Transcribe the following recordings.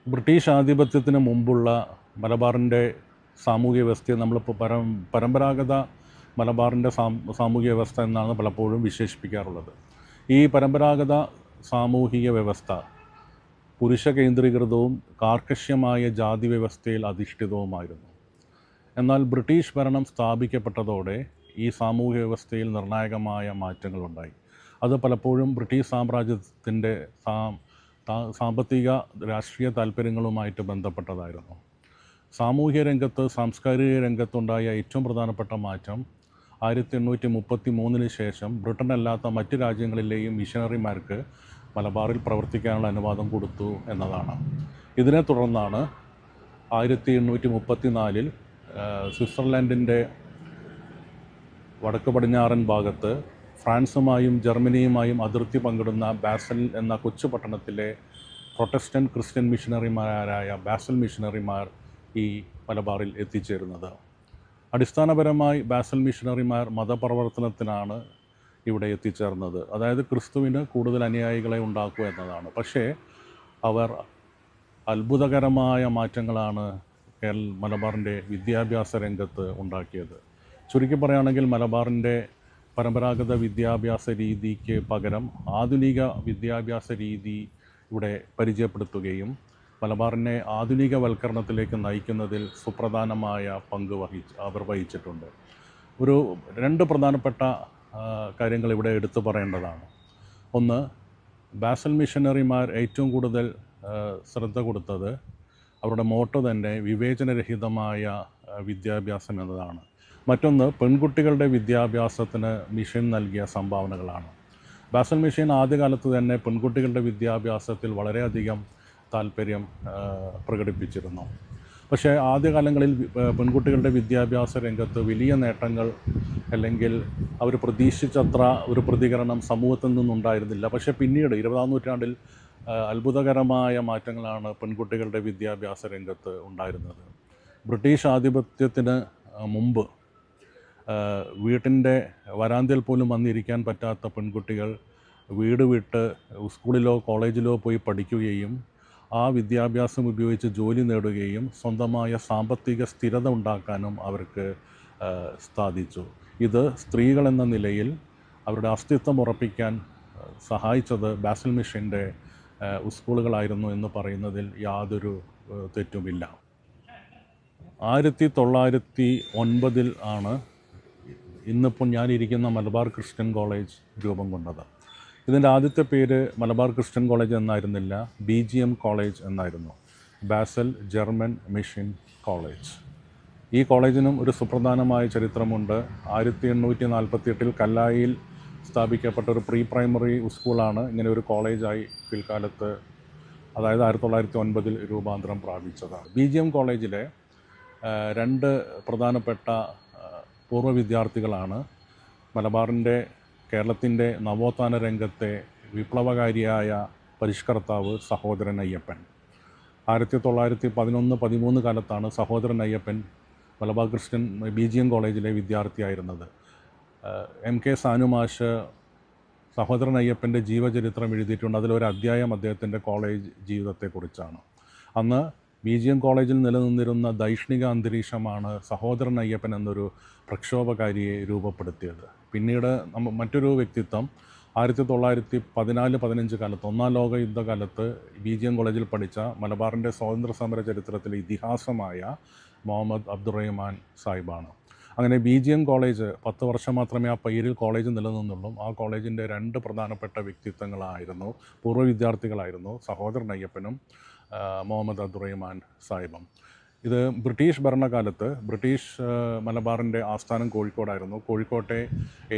British ആധിപത്യത്തിന് മുമ്പുള്ള മലബാറിൻ്റെ സാമൂഹ്യ വ്യവസ്ഥയെ നമ്മളിപ്പോൾ പരമ്പരാഗത മലബാറിൻ്റെ സാമൂഹ്യ വ്യവസ്ഥ എന്നാണ് പലപ്പോഴും വിശേഷിപ്പിക്കാറുള്ളത്. ഈ പരമ്പരാഗത സാമൂഹിക വ്യവസ്ഥ പുരുഷ കേന്ദ്രീകൃതവും കാർക്കശ്യമായ ജാതി വ്യവസ്ഥയിൽ അധിഷ്ഠിതവുമായിരുന്നു. എന്നാൽ ബ്രിട്ടീഷ് ഭരണം സ്ഥാപിക്കപ്പെട്ടതോടെ ഈ സാമൂഹ്യ വ്യവസ്ഥയിൽ നിർണായകമായ മാറ്റങ്ങളുണ്ടായി. അത് പലപ്പോഴും ബ്രിട്ടീഷ് സാമ്രാജ്യത്തിൻ്റെ സാമ്പത്തിക രാഷ്ട്രീയ താല്പര്യങ്ങളുമായിട്ട് ബന്ധപ്പെട്ടതായിരുന്നു. സാമൂഹ്യ രംഗത്ത് സാംസ്കാരിക രംഗത്തുണ്ടായ ഏറ്റവും പ്രധാനപ്പെട്ട മാറ്റം 1833 ശേഷം ബ്രിട്ടനല്ലാത്ത മറ്റ് രാജ്യങ്ങളിലെയും മിഷനറിമാർക്ക് മലബാറിൽ പ്രവർത്തിക്കാനുള്ള അനുവാദം കൊടുത്തു എന്നതാണ്. ഇതിനെ തുടർന്നാണ് 1834 സ്വിറ്റ്സർലൻഡിൻ്റെ വടക്ക് പടിഞ്ഞാറൻ ഭാഗത്ത് ഫ്രാൻസുമായും ജർമ്മനിയുമായും അതിർത്തി പങ്കിടുന്ന ബാസൽ എന്ന കൊച്ചു പട്ടണത്തിലെ പ്രൊട്ടസ്റ്റൻ്റ് ക്രിസ്ത്യൻ മിഷനറിമാരായ ബാസൽ മിഷനറിമാർ ഈ മലബാറിൽ എത്തിച്ചേരുന്നത്. അടിസ്ഥാനപരമായി ബാസൽ മിഷനറിമാർ മതപ്രവർത്തനത്തിനാണ് ഇവിടെ എത്തിച്ചേർന്നത്. അതായത് ക്രിസ്തുവിന് കൂടുതൽ അനുയായികളെ ഉണ്ടാക്കുക എന്നതാണ്. പക്ഷേ അവർ അത്ഭുതകരമായ മാറ്റങ്ങളാണ് മലബാറിൻ്റെ വിദ്യാഭ്യാസ രംഗത്ത് ഉണ്ടാക്കിയത്. ചുരുക്കി പറയുകയാണെങ്കിൽ മലബാറിൻ്റെ പരമ്പരാഗത വിദ്യാഭ്യാസ രീതിക്ക് പകരം ആധുനിക വിദ്യാഭ്യാസ രീതി ഇവിടെ പരിചയപ്പെടുത്തുകയും മലബാറിനെ ആധുനികവൽക്കരണത്തിലേക്ക് നയിക്കുന്നതിൽ സുപ്രധാനമായ പങ്ക് അവർ വഹിച്ചിട്ടുണ്ട്. രണ്ട് പ്രധാനപ്പെട്ട കാര്യങ്ങൾ ഇവിടെ എടുത്തു പറയേണ്ടതാണ്. ഒന്ന്, ബാസൽ മിഷനറിമാർ ഏറ്റവും കൂടുതൽ ശ്രദ്ധ കൊടുത്തത് അവരുടെ മോട്ടോ തന്നെ വിവേചനരഹിതമായ വിദ്യാഭ്യാസം എന്നതാണ്. മറ്റൊന്ന്, പെൺകുട്ടികളുടെ വിദ്യാഭ്യാസത്തിന് മിഷൻ നൽകിയ സംഭാവനകളാണ്. ബാസൽ മിഷൻ ആദ്യകാലത്ത് തന്നെ പെൺകുട്ടികളുടെ വിദ്യാഭ്യാസത്തിൽ വളരെയധികം താല്പര്യം പ്രകടിപ്പിച്ചിരുന്നു. പക്ഷേ ആദ്യകാലങ്ങളിൽ പെൺകുട്ടികളുടെ വിദ്യാഭ്യാസ രംഗത്ത് വലിയ നേട്ടങ്ങൾ അല്ലെങ്കിൽ അവർ പ്രതീക്ഷിച്ചത്ര ഒരു പ്രതികരണം സമൂഹത്തിൽ നിന്നുണ്ടായിരുന്നില്ല. പക്ഷേ പിന്നീട് 20-ാം നൂറ്റാണ്ടിൽ അത്ഭുതകരമായ മാറ്റങ്ങളാണ് പെൺകുട്ടികളുടെ വിദ്യാഭ്യാസ രംഗത്ത് ഉണ്ടായിരുന്നത്. ബ്രിട്ടീഷ് ആധിപത്യത്തിന് മുമ്പ് വീട്ടിൻ്റെ വരാന്തയിൽ പോലും വന്നിരിക്കാൻ പറ്റാത്ത പെൺകുട്ടികൾ വീട് വിട്ട് സ്കൂളിലോ കോളേജിലോ പോയി പഠിക്കുകയും ആ വിദ്യാഭ്യാസം ഉപയോഗിച്ച് ജോലി നേടുകയും സ്വന്തമായ സാമ്പത്തിക സ്ഥിരത ഉണ്ടാക്കാനും അവർക്ക് സാധിച്ചു. ഇത് സ്ത്രീകളെന്ന നിലയിൽ അവരുടെ അസ്തിത്വം ഉറപ്പിക്കാൻ സഹായിച്ചത് ബാസൽ മിഷൻ്റെ സ്കൂളുകളായിരുന്നു എന്ന് പറയുന്നതിൽ യാതൊരു തെറ്റുമില്ല. 1909 ആണ് ഇന്നിപ്പോൾ ഞാനിരിക്കുന്ന മലബാർ ക്രിസ്ത്യൻ കോളേജ് രൂപം കൊണ്ടത്. ഇതിൻ്റെ ആദ്യത്തെ പേര് മലബാർ ക്രിസ്ത്യൻ കോളേജ് എന്നായിരുന്നില്ല, BGM കോളേജ് എന്നായിരുന്നു, ബാസൽ ജർമ്മൻ മിഷൻ കോളേജ്. ഈ കോളേജിനും ഒരു സുപ്രധാനമായ ചരിത്രമുണ്ട്. 1848 കല്ലായിയിൽ സ്ഥാപിക്കപ്പെട്ട ഒരു പ്രീ പ്രൈമറി സ്കൂളാണ് ഇങ്ങനെ ഒരു കോളേജായി പിൽക്കാലത്ത്, അതായത് 1909 രൂപാന്തരം പ്രാപിച്ചത്. BGM കോളേജിലെ രണ്ട് പ്രധാനപ്പെട്ട പൂർവ്വ വിദ്യാർത്ഥികളാണ് മലബാറിൻ്റെ കേരളത്തിൻ്റെ നവോത്ഥാന രംഗത്തെ വിപ്ലവകാരിയായ പരിഷ്കർത്താവ് സഹോദരൻ അയ്യപ്പൻ. 1911-13 കാലത്താണ് സഹോദരൻ അയ്യപ്പൻ മലബാർ ക്രിസ്ത്യൻ BGM കോളേജിലെ വിദ്യാർത്ഥിയായിരുന്നത്. MK സാനുമാഷ് സഹോദരൻ അയ്യപ്പൻ്റെ ജീവചരിത്രം എഴുതിയിട്ടുണ്ട്. അതിലൊരു അധ്യായം അദ്ദേഹത്തിൻ്റെ കോളേജ് ജീവിതത്തെക്കുറിച്ചാണ്. അന്ന് BGM കോളേജിൽ നിലനിന്നിരുന്ന ദൈഷ്ണിക അന്തരീക്ഷമാണ് സഹോദരൻ അയ്യപ്പൻ എന്നൊരു പ്രക്ഷോഭകാരിയെ രൂപപ്പെടുത്തിയത്. പിന്നീട് മറ്റൊരു വ്യക്തിത്വം 1914-15 കാലത്ത്, ഒന്നാം ലോക യുദ്ധകാലത്ത് BGM കോളേജിൽ പഠിച്ച മലബാറിൻ്റെ സ്വാതന്ത്ര്യ സമര ചരിത്രത്തിലെ ഇതിഹാസമായ മുഹമ്മദ് അബ്ദുറഹിമാൻ സാഹിബാണ്. അങ്ങനെ BGM കോളേജ് 10 വർഷം മാത്രമേ ആ പേരിൽ കോളേജ് നിലനിന്നുള്ളൂ. ആ കോളേജിൻ്റെ രണ്ട് പ്രധാനപ്പെട്ട വ്യക്തിത്വങ്ങളായിരുന്നു, പൂർവ്വ വിദ്യാർത്ഥികളായിരുന്നു സഹോദരൻ അയ്യപ്പനും മുഹമ്മദ് അബ്ദുറഹിമാൻ സാഹിബും. ഇത് ബ്രിട്ടീഷ് ഭരണകാലത്ത് മലബാറിൻ്റെ ആസ്ഥാനം കോഴിക്കോടായിരുന്നു. കോഴിക്കോട്ടെ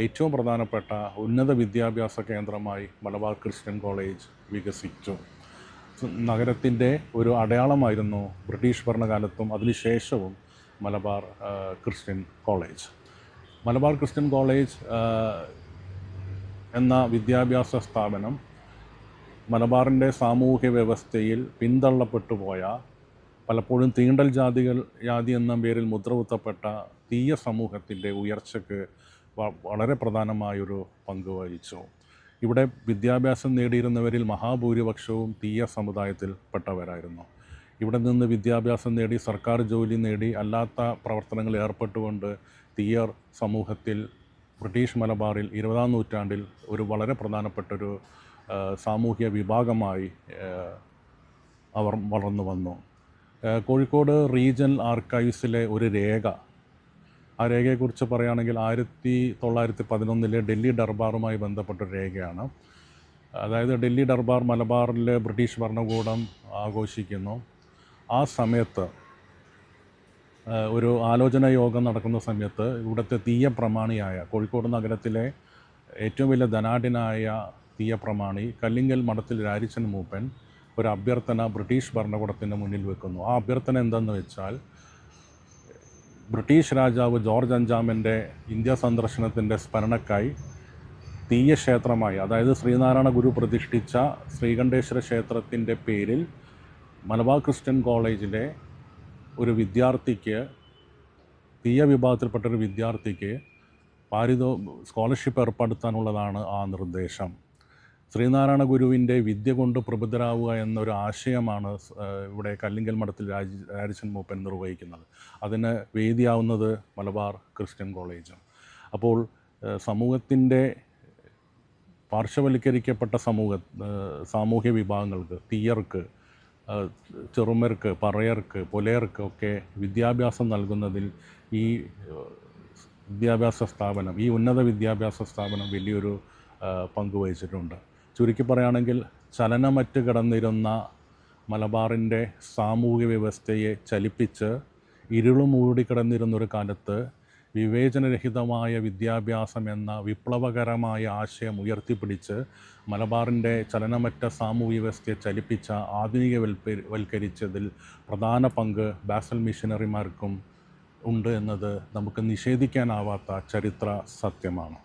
ഏറ്റവും പ്രധാനപ്പെട്ട ഉന്നത വിദ്യാഭ്യാസ കേന്ദ്രമായി മലബാർ ക്രിസ്ത്യൻ കോളേജ് വികസിച്ചു. നഗരത്തിൻ്റെ ഒരു അടയാളമായിരുന്നു ബ്രിട്ടീഷ് ഭരണകാലത്തും അതിനുശേഷവും Malabar Christian college. Malabar Christian college എന്ന വിദ്യാഭ്യാസ സ്ഥാപനം മലബാറിൻ്റെ സാമൂഹ്യ വ്യവസ്ഥയിൽ പിന്തള്ളപ്പെട്ടു പോയ, പലപ്പോഴും തീണ്ടൽ ജാതി എന്ന പേരിൽ മുദ്രകുത്തപ്പെട്ട തീയ സമൂഹത്തിൻ്റെ ഉയർച്ചയ്ക്ക് വളരെ പ്രധാനമായൊരു പങ്ക് വഹിച്ചു. ഇവിടെ വിദ്യാഭ്യാസം നേടിയിരുന്നവരിൽ മഹാഭൂരിപക്ഷവും തീയ സമുദായത്തിൽ പെട്ടവരായിരുന്നു. ഇവിടെ നിന്ന് വിദ്യാഭ്യാസം നേടി സർക്കാർ ജോലി നേടി അല്ലാത്ത പ്രവർത്തനങ്ങളിൽ ഏർപ്പെട്ടുകൊണ്ട് തീയർ സമൂഹത്തിൽ ബ്രിട്ടീഷ് മലബാറിൽ 20-ാം നൂറ്റാണ്ടിൽ ഒരു വളരെ പ്രധാനപ്പെട്ടൊരു സാമൂഹ്യ വിഭാഗമായി അവർ വളർന്നു വന്നു. കോഴിക്കോട് റീജിയണൽ ആർക്കൈവ്സിലെ ഒരു രേഖ, ആ രേഖയെക്കുറിച്ച് പറയുകയാണെങ്കിൽ 1911 ഡൽഹി ദർബാറുമായി ബന്ധപ്പെട്ടൊരു രേഖയാണ്. അതായത് ഡൽഹി ദർബാർ മലബാറിൽ ബ്രിട്ടീഷ് ഭരണകൂടം ആഘോഷിക്കുന്നു. ആ സമയത്ത് ഒരു ആലോചന യോഗം നടക്കുന്ന സമയത്ത് ഇവിടുത്തെ തീയ പ്രമാണിയായ കോഴിക്കോട് നഗരത്തിലെ ഏറ്റവും വലിയ ധനാഢ്യനായ തീയ പ്രമാണി കല്ലിങ്കൽ മഠത്തിൽ രാരിച്ചൻ മൂപ്പൻ ഒരു അഭ്യർത്ഥന ബ്രിട്ടീഷ് ഭരണകൂടത്തിന് മുന്നിൽ വെക്കുന്നു. ആ അഭ്യർത്ഥന എന്തെന്ന് വെച്ചാൽ, ബ്രിട്ടീഷ് രാജാവ് ജോർജ് അഞ്ചാമൻ്റെ ഇന്ത്യ സന്ദർശനത്തിൻ്റെ സ്മരണക്കായി തീയ ക്ഷേത്രമായി, അതായത് ശ്രീനാരായണ ഗുരു പ്രതിഷ്ഠിച്ച ശ്രീകണ്ഠേശ്വര ക്ഷേത്രത്തിൻ്റെ പേരിൽ മലബാർ ക്രിസ്ത്യൻ കോളേജിലെ ഒരു വിദ്യാർത്ഥിക്ക്, തീയ വിഭാഗത്തിൽപ്പെട്ടൊരു വിദ്യാർത്ഥിക്ക് സ്കോളർഷിപ്പ് ഏർപ്പെടുത്താനുള്ളതാണ് ആ നിർദ്ദേശം. ശ്രീനാരായണ ഗുരുവിൻ്റെ വിദ്യ കൊണ്ട് പ്രബുദ്ധരാവുക എന്നൊരു ആശയമാണ് ഇവിടെ കല്ലിങ്കൽ മഠത്തിൽ രാരിച്ചൻ മൂപ്പൻ നിർവഹിക്കുന്നത്. അതിന് വേദിയാവുന്നത് മലബാർ ക്രിസ്ത്യൻ കോളേജും. അപ്പോൾ സമൂഹത്തിൻ്റെ പാർശ്വവൽക്കരിക്കപ്പെട്ട സാമൂഹ്യ വിഭാഗങ്ങൾക്ക്, തീയർക്ക്, ചെറുമർക്ക്, പറയർക്ക്, പുലയർക്ക് ഒക്കെ വിദ്യാഭ്യാസം നൽകുന്നതിൽ ഈ ഉന്നത വിദ്യാഭ്യാസ സ്ഥാപനം വലിയൊരു പങ്ക് വഹിച്ചിട്ടുണ്ട്. ചുരുക്കി പറയുകയാണെങ്കിൽ, ചലനമറ്റ് കിടന്നിരുന്ന മലബാറിൻ്റെ സാമൂഹിക വ്യവസ്ഥയെ ചലിപ്പിച്ച് ഇരുളുമൂടി കിടന്നിരുന്നൊരു കാലത്ത് വിവേചനരഹിതമായ വിദ്യാഭ്യാസം എന്ന വിപ്ലവകരമായ ആശയം ഉയർത്തിപ്പിടിച്ച് മലബാറിൻ്റെ ചലനമറ്റ സാമൂഹിക വ്യവസ്ഥയെ ചലിപ്പിച്ച ആധുനികവൽക്കരിച്ചതിൽ പ്രധാന പങ്ക് ബാസൽ മിഷനറിമാർക്കും ഉണ്ട് എന്നത് നമുക്ക് നിഷേധിക്കാനാവാത്ത ചരിത്ര സത്യമാണ്.